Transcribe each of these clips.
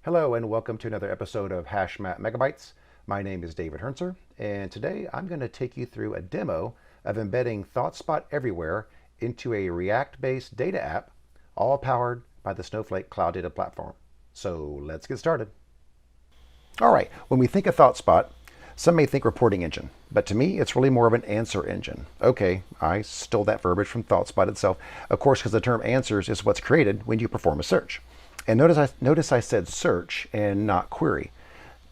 Hello and welcome to another episode of HashMap Megabytes. My name is David Hernser, and today I'm going to take you through a demo of embedding ThoughtSpot Everywhere into a React-based data app, all powered by the Snowflake Cloud Data Platform. So let's get started. All right, when we think of ThoughtSpot, some may think reporting engine, but to me, it's really more of an answer engine. Okay, I stole that verbiage from ThoughtSpot itself, of course, because the term answers is what's created when you perform a search. And notice I said search and not query.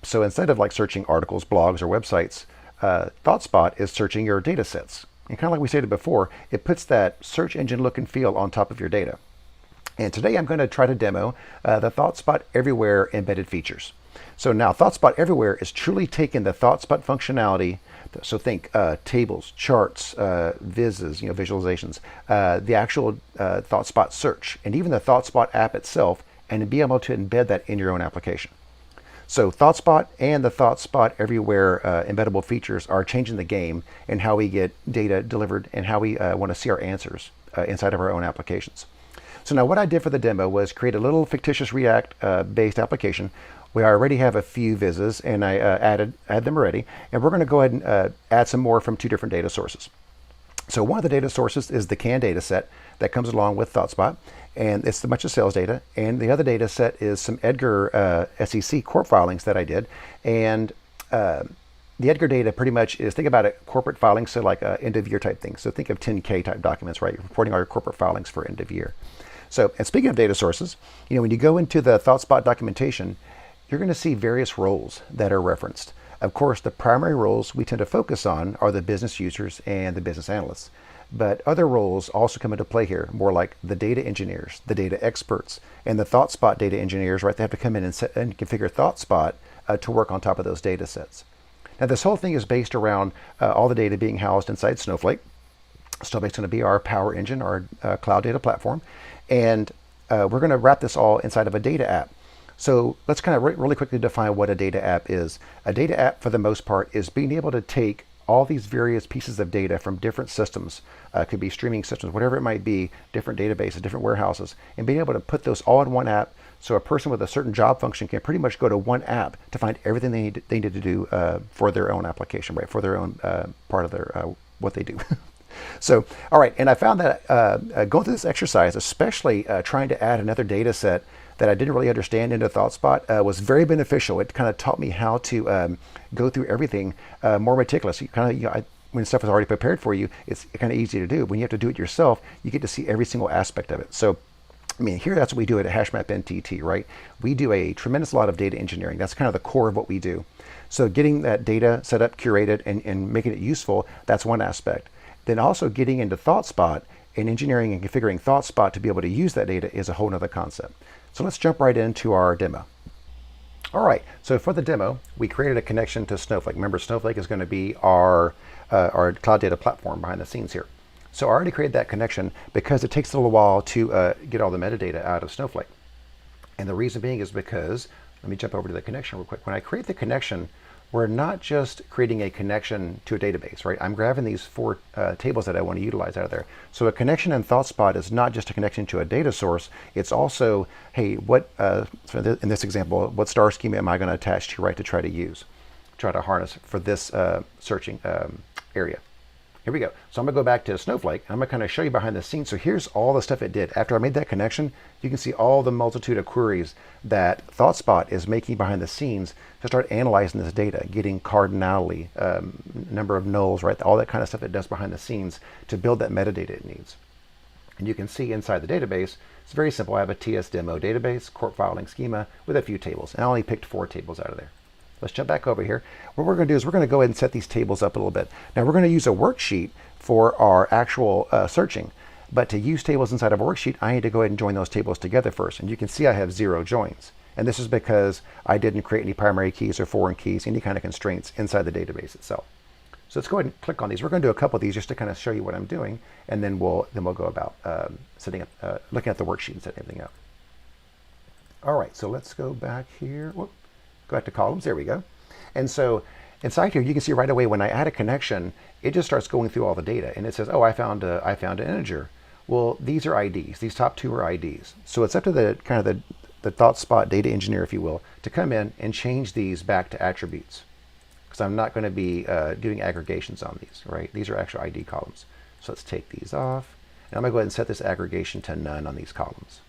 So instead of like searching articles, blogs, or websites, ThoughtSpot is searching your data sets. And kind of like we stated before, it puts that search engine look and feel on top of your data. And today I'm going to try to demo the ThoughtSpot Everywhere embedded features. So now ThoughtSpot Everywhere is truly taking the ThoughtSpot functionality. So think tables, charts, vizzes, visualizations, the actual ThoughtSpot search, and even the ThoughtSpot app itself, and to be able to embed that in your own application. So ThoughtSpot and the ThoughtSpot Everywhere embeddable features are changing the game in how we get data delivered and how we want to see our answers inside of our own applications. So now what I did for the demo was create a little fictitious React-based application. We already have a few vizzes, and I add them already, and we're going to go ahead and add some more from two different data sources. So one of the data sources is the CAN data set that comes along with ThoughtSpot, and it's a bunch of sales data. And the other data set is some Edgar SEC corp filings that I did. And the Edgar data pretty much is, think about it, corporate filings, so like end of year type things. So think of 10K type documents, right? You're reporting all your corporate filings for end of year. So, and speaking of data sources, when you go into the ThoughtSpot documentation, you're going to see various roles that are referenced. Of course, the primary roles we tend to focus on are the business users and the business analysts. But other roles also come into play here, more like the data engineers, the data experts, and the ThoughtSpot data engineers, right? They have to come in and configure ThoughtSpot to work on top of those data sets. Now, this whole thing is based around all the data being housed inside Snowflake. Snowflake's going to be our power engine, our cloud data platform. And we're going to wrap this all inside of a data app. So let's kind of really quickly define what a data app is. A data app, for the most part, is being able to take all these various pieces of data from different systems, could be streaming systems, whatever it might be, different databases, different warehouses, and being able to put those all in one app so a person with a certain job function can pretty much go to one app to find everything they need to do for their own application, right? For their own part of their what they do. So, all right, and I found that going through this exercise, especially trying to add another data set that I didn't really understand into ThoughtSpot was very beneficial. It kind of taught me how to go through everything more meticulous. You kind of, when stuff is already prepared for you, it's kind of easy to do. When you have to do it yourself, you get to see every single aspect of it. So, I mean, here that's what we do at HashMap NTT, right? We do a tremendous lot of data engineering. That's kind of the core of what we do. So getting that data set up, curated, and making it useful, that's one aspect. Then also getting into ThoughtSpot and engineering and configuring ThoughtSpot to be able to use that data is a whole other concept. So let's jump right into our demo. All right, so for the demo, we created a connection to Snowflake. Remember, Snowflake is going to be our cloud data platform behind the scenes here. So I already created that connection because it takes a little while to get all the metadata out of Snowflake. And the reason being is because, let me jump over to the connection real quick. When I create the connection, we're not just creating a connection to a database, right? I'm grabbing these four tables that I want to utilize out of there. So a connection in ThoughtSpot is not just a connection to a data source. It's also, hey, what, in this example, what star schema am I going to attach to, right, to try to harness for this searching area. Here we go. So I'm going to go back to Snowflake. I'm going to kind of show you behind the scenes. So here's all the stuff it did. After I made that connection, you can see all the multitude of queries that ThoughtSpot is making behind the scenes to start analyzing this data, getting cardinality, number of nulls, right? All that kind of stuff it does behind the scenes to build that metadata it needs. And you can see inside the database, it's very simple. I have a TS demo database, corp filing schema with a few tables. And I only picked 4 tables out of there. Let's jump back over here. What we're going to do is we're going to go ahead and set these tables up a little bit. Now we're going to use a worksheet for our actual searching, but to use tables inside of a worksheet, I need to go ahead and join those tables together first. And you can see I have 0 joins. And this is because I didn't create any primary keys or foreign keys, any kind of constraints inside the database itself. So let's go ahead and click on these. We're going to do a couple of these just to kind of show you what I'm doing, and then we'll go about setting up, looking at the worksheet and setting everything up. All right, so let's go back here. Whoop. Go back to columns, there we go. And so inside here, you can see right away when I add a connection, it just starts going through all the data. And it says, oh, I found an integer. Well, these are IDs. These top 2 are IDs. So it's up to the the ThoughtSpot data engineer, if you will, to come in and change these back to attributes. Because I'm not going to be doing aggregations on these, right? These are actual ID columns. So let's take these off. And I'm going to go ahead and set this aggregation to none on these columns.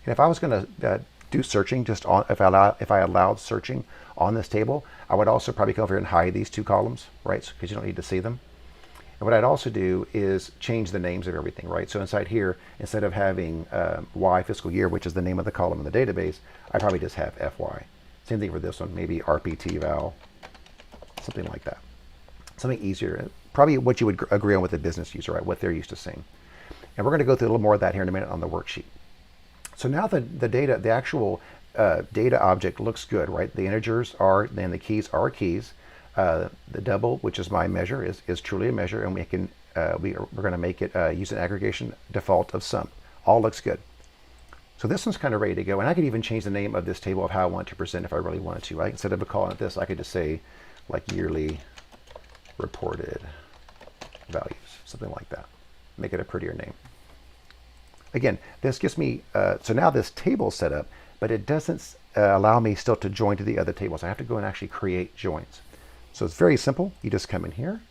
And if I was going to do searching, just on, if I allowed searching on this table, I would also probably come over here and hide these two columns, right? Because you don't need to see them. And what I'd also do is change the names of everything, right? So inside here, instead of having Y fiscal year, which is the name of the column in the database, I probably just have FY. Same thing for this one, maybe RPT val, something like that. Something easier, probably what you would agree on with the business user, right? What they're used to seeing. And we're going to go through a little more of that here in a minute on the worksheet. So now the data, the actual data object looks good, right? The integers are, then the keys are keys. The double, which is my measure, is truly a measure, and we can we're going to make it use an aggregation default of sum. All looks good. So this one's kind of ready to go, and I could even change the name of this table of how I want to present if I really wanted to. Right? Instead of calling it this, I could just say like yearly reported values, something like that. Make it a prettier name. Again, this gives me so now this table's set up, but it doesn't allow me still to join to the other tables. I have to go and actually create joins. So it's very simple. You just come in here,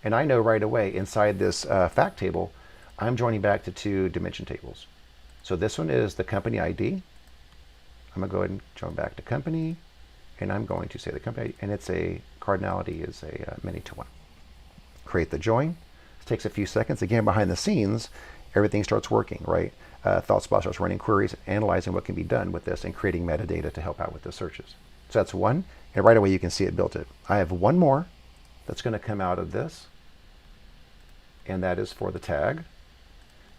and I know right away inside this fact table, I'm joining back to two dimension tables. So this one is the company ID. I'm going to go ahead and join back to company, and I'm going to say the company, and it's a cardinality is a many to one. Create the join. It takes a few seconds. Again, behind the scenes, everything starts working, right? ThoughtSpot starts running queries, analyzing what can be done with this, and creating metadata to help out with the searches. So that's one, and right away you can see it built it. I have one more that's going to come out of this, and that is for the tag.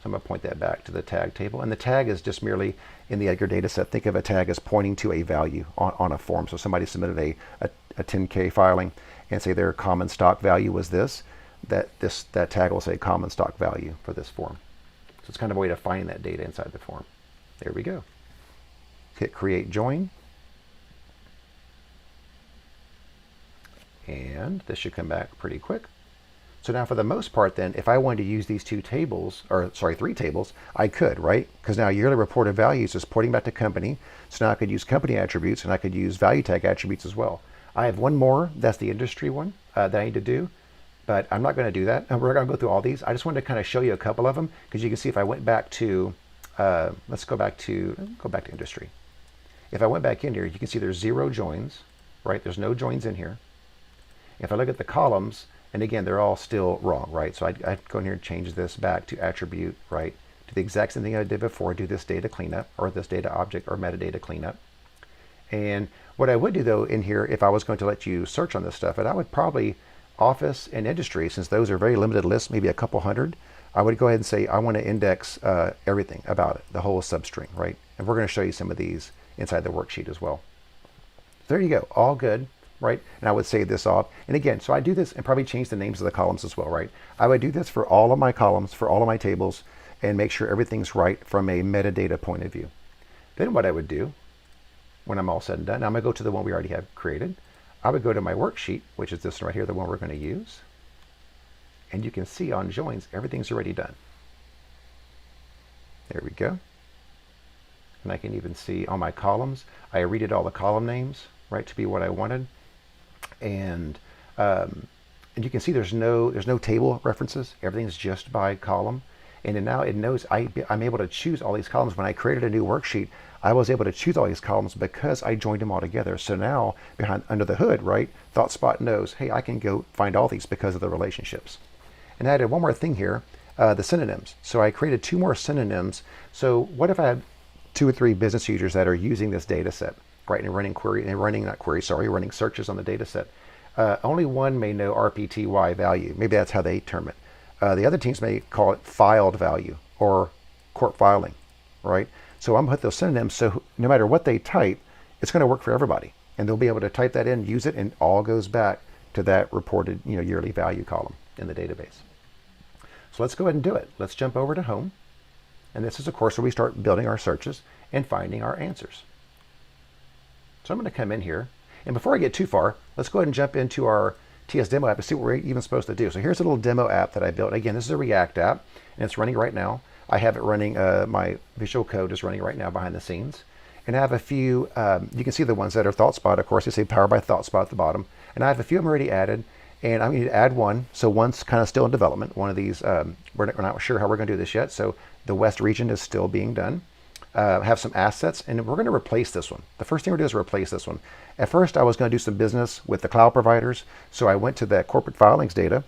So I'm going to point that back to the tag table, and the tag is just merely in the Edgar data set. Think of a tag as pointing to a value on a form. So somebody submitted a 10K filing and say their common stock value was this, that tag will say common stock value for this form. So it's kind of a way to find that data inside the form. There we go. Hit create join. And this should come back pretty quick. So now for the most part then, if I wanted to use these two tables, or sorry, three tables, I could, right? Because now yearly reported values is pointing back to company. So now I could use company attributes, and I could use value tag attributes as well. I have one more, that's the industry one that I need to do, but I'm not going to do that. And we're going to go through all these. I just wanted to kind of show you a couple of them, because you can see if I went back to, let's go back to industry. If I went back in here, you can see there's 0 joins, right? There's no joins in here. If I look at the columns, and again, they're all still wrong, right? So I'd go in here and change this back to attribute, right? To the exact same thing I did before, do this data cleanup, or this data object or metadata cleanup. And what I would do though in here, if I was going to let you search on this stuff, and I would probably office and industry, since those are very limited lists, maybe a couple hundred, I would go ahead and say, I want to index everything about it, the whole substring, right? And we're going to show you some of these inside the worksheet as well. There you go, all good. Right? And I would save this off. And again, so I do this and probably change the names of the columns as well, right? I would do this for all of my columns, for all of my tables, and make sure everything's right from a metadata point of view. Then what I would do when I'm all said and done, now I'm going to go to the one we already have created. I would go to my worksheet, which is this one right here, the one we're going to use. And you can see on joins, everything's already done. There we go. And I can even see on my columns, I redid all the column names, right, to be what I wanted. And you can see there's no table references. Everything's just by column. And then now it knows I'm able to choose all these columns. When I created a new worksheet, I was able to choose all these columns because I joined them all together. So now under the hood, right, ThoughtSpot knows, hey, I can go find all these because of the relationships. And I added one more thing here, the synonyms. So I created 2 more synonyms. So what if I had 2 or 3 business users that are using this data set? Right, and running searches on the data set. Only one may know RPTY value. Maybe that's how they term it. The other teams may call it filed value or court filing, right? So I'm going to put those synonyms so no matter what they type, it's going to work for everybody. And they'll be able to type that in, use it, and all goes back to that reported yearly value column in the database. So let's go ahead and do it. Let's jump over to home. And this is, of course, where we start building our searches and finding our answers. So I'm going to come in here, and before I get too far, let's go ahead and jump into our TS demo app and see what we're even supposed to do. So here's a little demo app that I built. Again, this is a React app, and it's running right now. I have it running, my visual code is running right now behind the scenes. And I have a few, you can see the ones that are ThoughtSpot, of course, they say powered by ThoughtSpot at the bottom. And I have a few of them already added, and I'm going to add one. So one's kind of still in development. One of these, we're not sure how we're going to do this yet. So the West region is still being done. Have some assets, and we're going to replace this one. The first thing we're going to do is replace this one. At first, I was going to do some business with the cloud providers. So I went to the corporate filings data,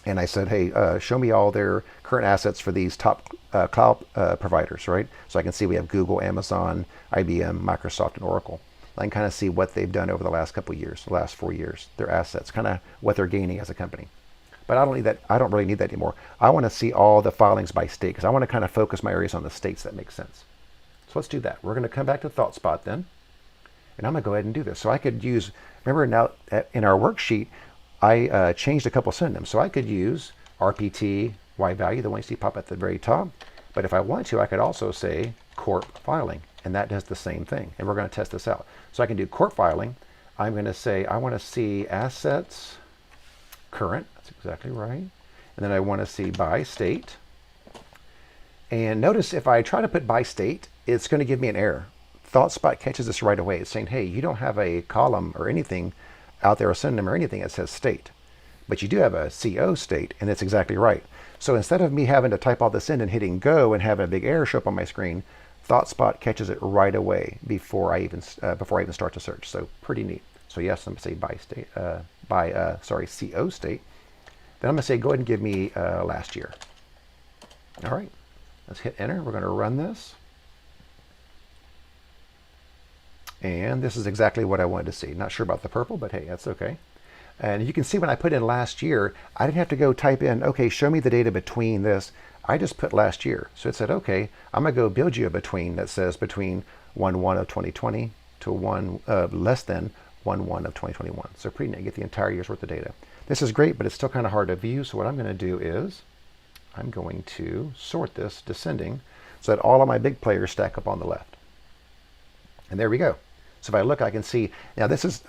and I said, hey, show me all their current assets for these top cloud providers, right? So I can see we have Google, Amazon, IBM, Microsoft, and Oracle. I can kind of see what they've done over the last couple of years, the last 4 years, their assets, kind of what they're gaining as a company. But I don't need that. I don't really need that anymore. I want to see all the filings by state because I want to kind of focus my areas on the states that make sense. So let's do that. We're going to come back to ThoughtSpot then, and I'm going to go ahead and do this. So I could use, remember now in our worksheet, I changed a couple synonyms. So I could use RPT, Y value, the one you see pop at the very top. But if I want to, I could also say corp filing, and that does the same thing. And we're going to test this out. So I can do corp filing. I'm going to say I want to see assets current. That's exactly right. And then I want to see by state. And notice if I try to put by state, it's going to give me an error. ThoughtSpot catches this right away. It's saying, hey, you don't have a column or anything out there, a synonym or anything that says state. But you do have a CO state, and it's exactly right. So instead of me having to type all this in and hitting go and having a big error show up on my screen, ThoughtSpot catches it right away before I even start to search. So pretty neat. So yes, I'm going to say by state, CO state. Then I'm going to say go ahead and give me last year. All right, let's hit enter. We're going to run this. And this is exactly what I wanted to see. Not sure about the purple, but hey, that's okay. And you can see when I put in last year, I didn't have to go type in, okay, show me the data between this. I just put last year. So it said, okay, I'm going to go build you a between that says between 1/1 of 2020 to less than 1/1 of 2021. So pretty neat, get the entire year's worth of data. This is great, but it's still kind of hard to view. So what I'm going to do is I'm going to sort this descending so that all of my big players stack up on the left. And there we go. So if I look, I can see, now this is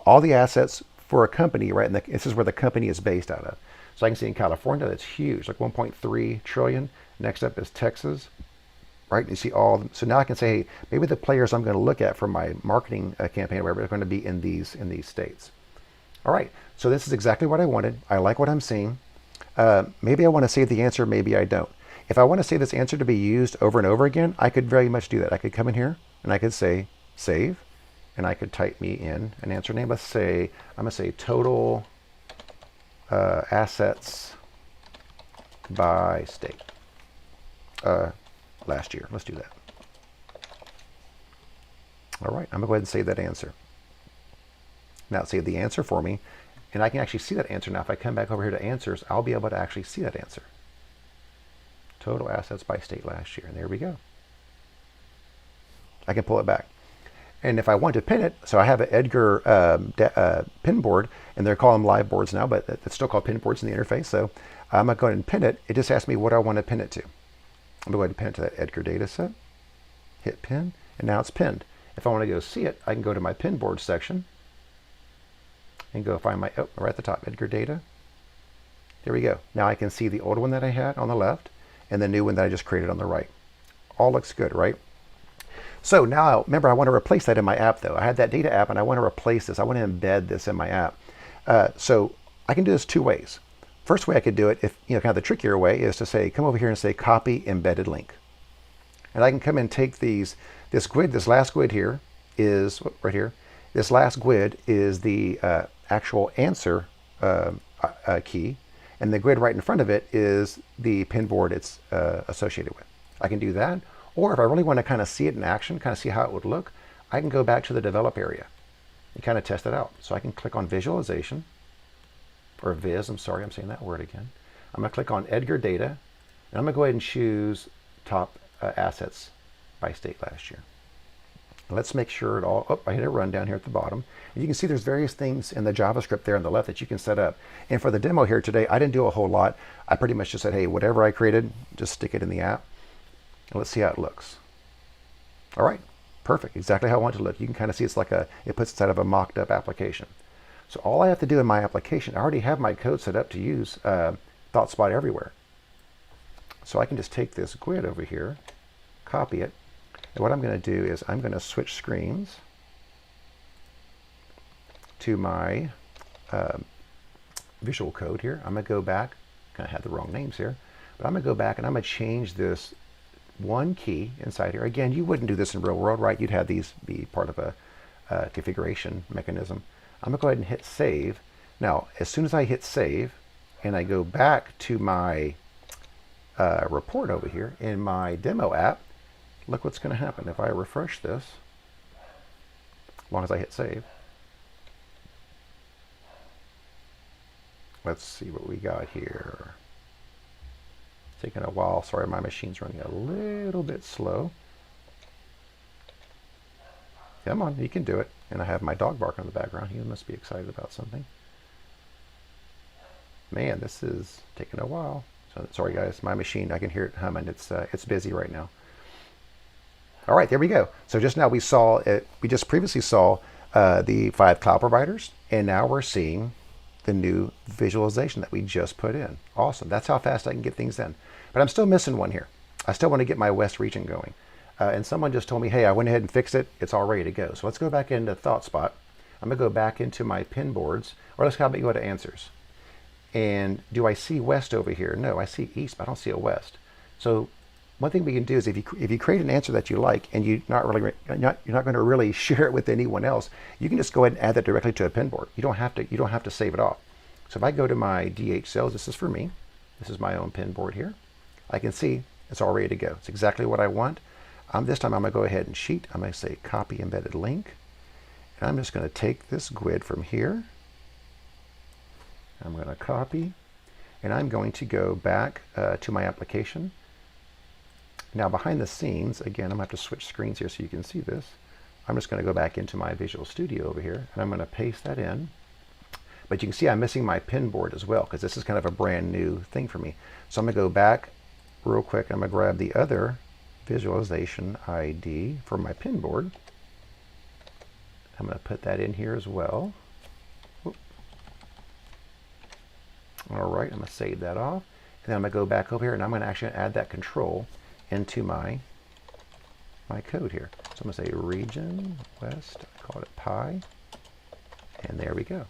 all the assets for a company, right? And this is where the company is based out of. So I can see in California, that's huge, like 1.3 trillion. Next up is Texas, right? And you see all of them. So now I can say, hey, maybe the players I'm going to look at for my marketing campaign or whatever are going to be in these states. All right, so this is exactly what I wanted. I like what I'm seeing. Maybe I want to save the answer, maybe I don't. If I want to save this answer to be used over and over again, I could very much do that. I could come in here and I could say save, and I could type me in an answer name. Let's say, I'm going to say total assets by state last year. Let's do that. All right, I'm going to go ahead and save that answer. Now save the answer for me, and I can actually see that answer. Now if I come back over here to answers, I'll be able to actually see that answer. Total assets by state last year, and there we go. I can pull it back. And if I want to pin it, so I have an Edgar pin board, and they're calling them live boards now, but it's still called pin boards in the interface. So I'm going to go ahead and pin it. It just asks me what I want to pin it to. I'm going to pin it to that Edgar data set, hit pin, and now it's pinned. If I want to go see it, I can go to my pin board section and go find my, right at the top, Edgar data. There we go. Now I can see the old one that I had on the left and the new one that I just created on the right. All looks good, right? So now, remember, I want to replace that in my app, though. I had that data app, and I want to replace this. I want to embed this in my app. So I can do this two ways. First way I could do it, if kind of the trickier way, is to say, come over here and say copy embedded link. And I can come and take this GUID, this last GUID here is, right here, this last GUID is the actual answer key, and the GUID right in front of it is the pin board it's associated with. I can do that. Or if I really want to kind of see it in action, kind of see how it would look, I can go back to the develop area and kind of test it out. So I can click on visualization, or viz, I'm sorry, I'm saying that word again. I'm going to click on Edgar data, and I'm going to go ahead and choose top assets by state last year. Let's make sure it all, I hit a run down here at the bottom. And you can see there's various things in the JavaScript there on the left that you can set up. And for the demo here today, I didn't do a whole lot. I pretty much just said, hey, whatever I created, just stick it in the app. And let's see how it looks. All right, perfect, exactly how I want it to look. You can kind of see it's like it puts inside of a mocked up application. So all I have to do in my application, I already have my code set up to use ThoughtSpot Everywhere. So I can just take this GUID over here, copy it, and what I'm going to do is I'm going to switch screens to my visual code here. I'm going to go back, kind of had the wrong names here, but I'm going to go back and I'm going to change this one key inside here. Again, you wouldn't do this in real world, right? You'd have these be part of a configuration mechanism. I'm going to go ahead and hit save. Now, as soon as I hit save and I go back to my report over here in my demo app, look what's going to happen. If I refresh this, as long as I hit save, let's see what we got here. Taking a while. Sorry, my machine's running a little bit slow. Come on, you can do it. And I have my dog bark in the background. He must be excited about something. Man, this is taking a while. So sorry guys, my machine, I can hear it humming. It's busy right now. All right, there we go. So just now we saw it. We just previously saw the 5 cloud providers, and now we're seeing the new visualization that we just put in. Awesome. That's how fast I can get things in. But I'm still missing one here. I still want to get my West region going. And someone just told me, hey, I went ahead and fixed it. It's all ready to go. So let's go back into ThoughtSpot. I'm going to go back into my pin boards, or let's go to answers. And do I see West over here? No, I see East, but I don't see a West. So one thing we can do is if you create an answer that you like and you're not going to really share it with anyone else, you can just go ahead and add that directly to a pin board. You don't have to save it off. So if I go to my DH cells, this is for me. This is my own pin board here. I can see it's all ready to go. It's exactly what I want. This time I'm going to go ahead and sheet. I'm going to say copy embedded link. And I'm just going to take this GUID from here. I'm going to copy. And I'm going to go back to my application. Now behind the scenes, again, I'm going to have to switch screens here so you can see this. I'm just going to go back into my Visual Studio over here, and I'm going to paste that in. But you can see I'm missing my pin board as well, because this is kind of a brand new thing for me. So I'm going to go back real quick. I'm going to grab the other visualization ID for my pin board. I'm going to put that in here as well. Whoop. All right, I'm going to save that off. And then I'm going to go back over here, and I'm going to actually add that control into my code here. So I'm going to say region West, I call it pi, and there we go.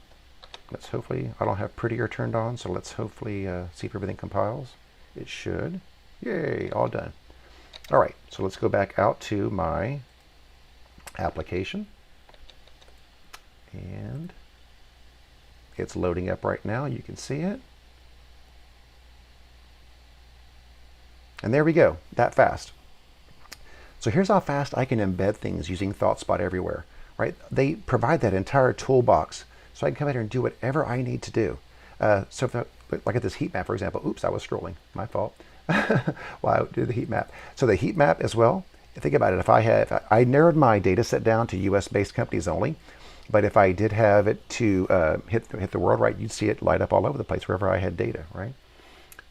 Let's hopefully, I don't have prettier turned on, so let's hopefully see if everything compiles. It should. Yay, all done. All right, so let's go back out to my application, and it's loading up right now. You can see it. And there we go, that fast. So here's how fast I can embed things using ThoughtSpot Everywhere, right? They provide that entire toolbox, so I can come in here and do whatever I need to do. So if like at this heat map, for example, oops, I was scrolling, my fault. Wow, do the heat map. So the heat map as well, think about it, if I narrowed my data set down to US-based companies only, but if I did have it to hit the world, right, you'd see it light up all over the place wherever I had data, right?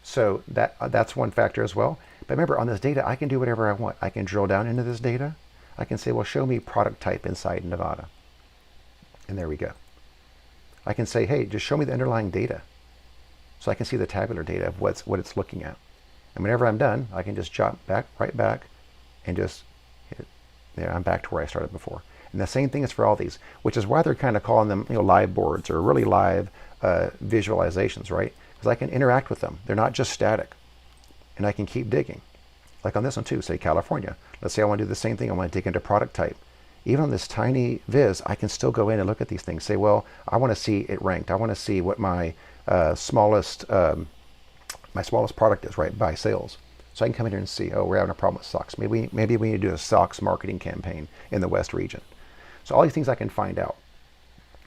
So that's one factor as well. But remember, on this data, I can do whatever I want. I can drill down into this data. I can say, well, show me product type inside Nevada. And there we go. I can say, hey, just show me the underlying data. So I can see the tabular data of what it's looking at. And whenever I'm done, I can just jump right back, and just hit. There, I'm back to where I started before. And the same thing is for all these, which is why they're kind of calling them, live boards or really live visualizations, right? Because I can interact with them. They're not just static. And I can keep digging. Like on this one too, say California. Let's say I want to do the same thing. I want to dig into product type. Even on this tiny viz, I can still go in and look at these things. Say, well, I want to see it ranked. I want to see what my smallest product is, right, by sales. So I can come in here and see, oh, we're having a problem with socks. Maybe we need to do a socks marketing campaign in the West region. So all these things I can find out.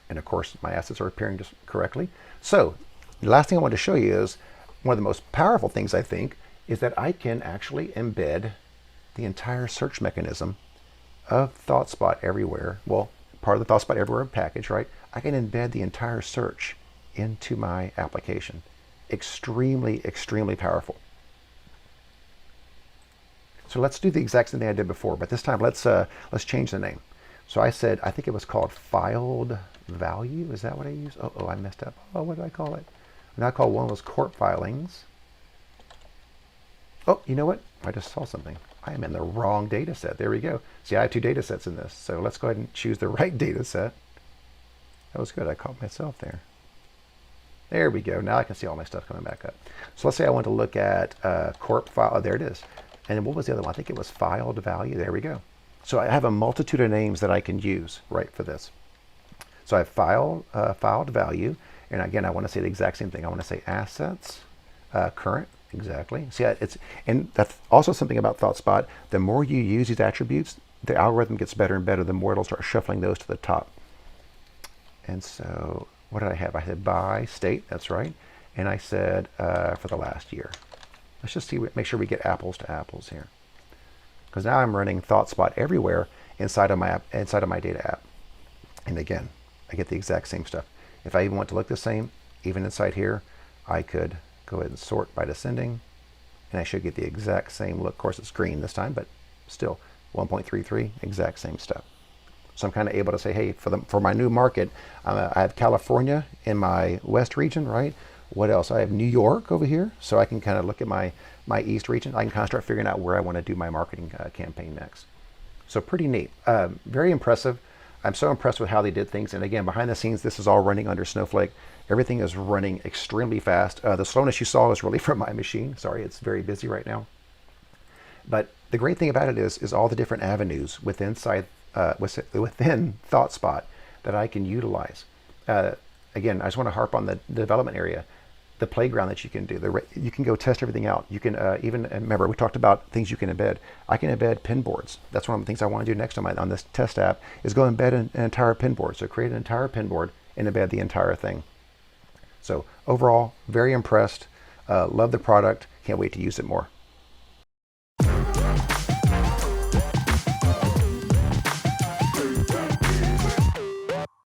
And of course, my assets are appearing just correctly. So the last thing I want to show you is one of the most powerful things, I think, is that I can actually embed the entire search mechanism of ThoughtSpot Everywhere. Well, part of the ThoughtSpot Everywhere package, right? I can embed the entire search into my application. Extremely, extremely powerful. So let's do the exact same thing I did before, but this time let's change the name. So I said, I think it was called filed value. Is that what I used? Oh, I messed up. Oh, what did I call it? And I called one of those court filings. Oh, you know what? I just saw something. I am in the wrong data set. There we go. See, I have two data sets in this. So let's go ahead and choose the right data set. That was good. I caught myself there. There we go. Now I can see all my stuff coming back up. So let's say I want to look at corp file. Oh, there it is. And then what was the other one? I think it was filed value. There we go. So I have a multitude of names that I can use, right, for this. So I have filed value. And again, I want to say the exact same thing. I want to say assets, current, exactly. See, and that's also something about ThoughtSpot. The more you use these attributes, the algorithm gets better and better. The more it'll start shuffling those to the top. And so what did I have? I had by state, that's right. And I said for the last year. Let's just see, make sure we get apples to apples here. Because now I'm running ThoughtSpot Everywhere inside of my data app. And again, I get the exact same stuff. If I even want to look the same, even inside here, I could go ahead and sort by descending, and I should get the exact same look. Of course, it's green this time, but still 1.33, exact same stuff. So I'm kind of able to say, hey, for my new market, I have California in my west region, right? What else? I have New York over here, so I can kind of look at my east region. I can kind of start figuring out where I want to do my marketing campaign next. So pretty neat. Very impressive. I'm so impressed with how they did things. And again, behind the scenes, this is all running under Snowflake. Everything is running extremely fast. The slowness you saw is really from my machine. Sorry, it's very busy right now. But the great thing about it is all the different avenues within ThoughtSpot that I can utilize. Again, I just want to harp on the development area, the playground that you can do. You can go test everything out. You can even, remember, we talked about things you can embed. I can embed pin boards. That's one of the things I want to do next on this test app is go embed an entire pin board. So create an entire pin board and embed the entire thing. So overall, very impressed. Love the product. Can't wait to use it more.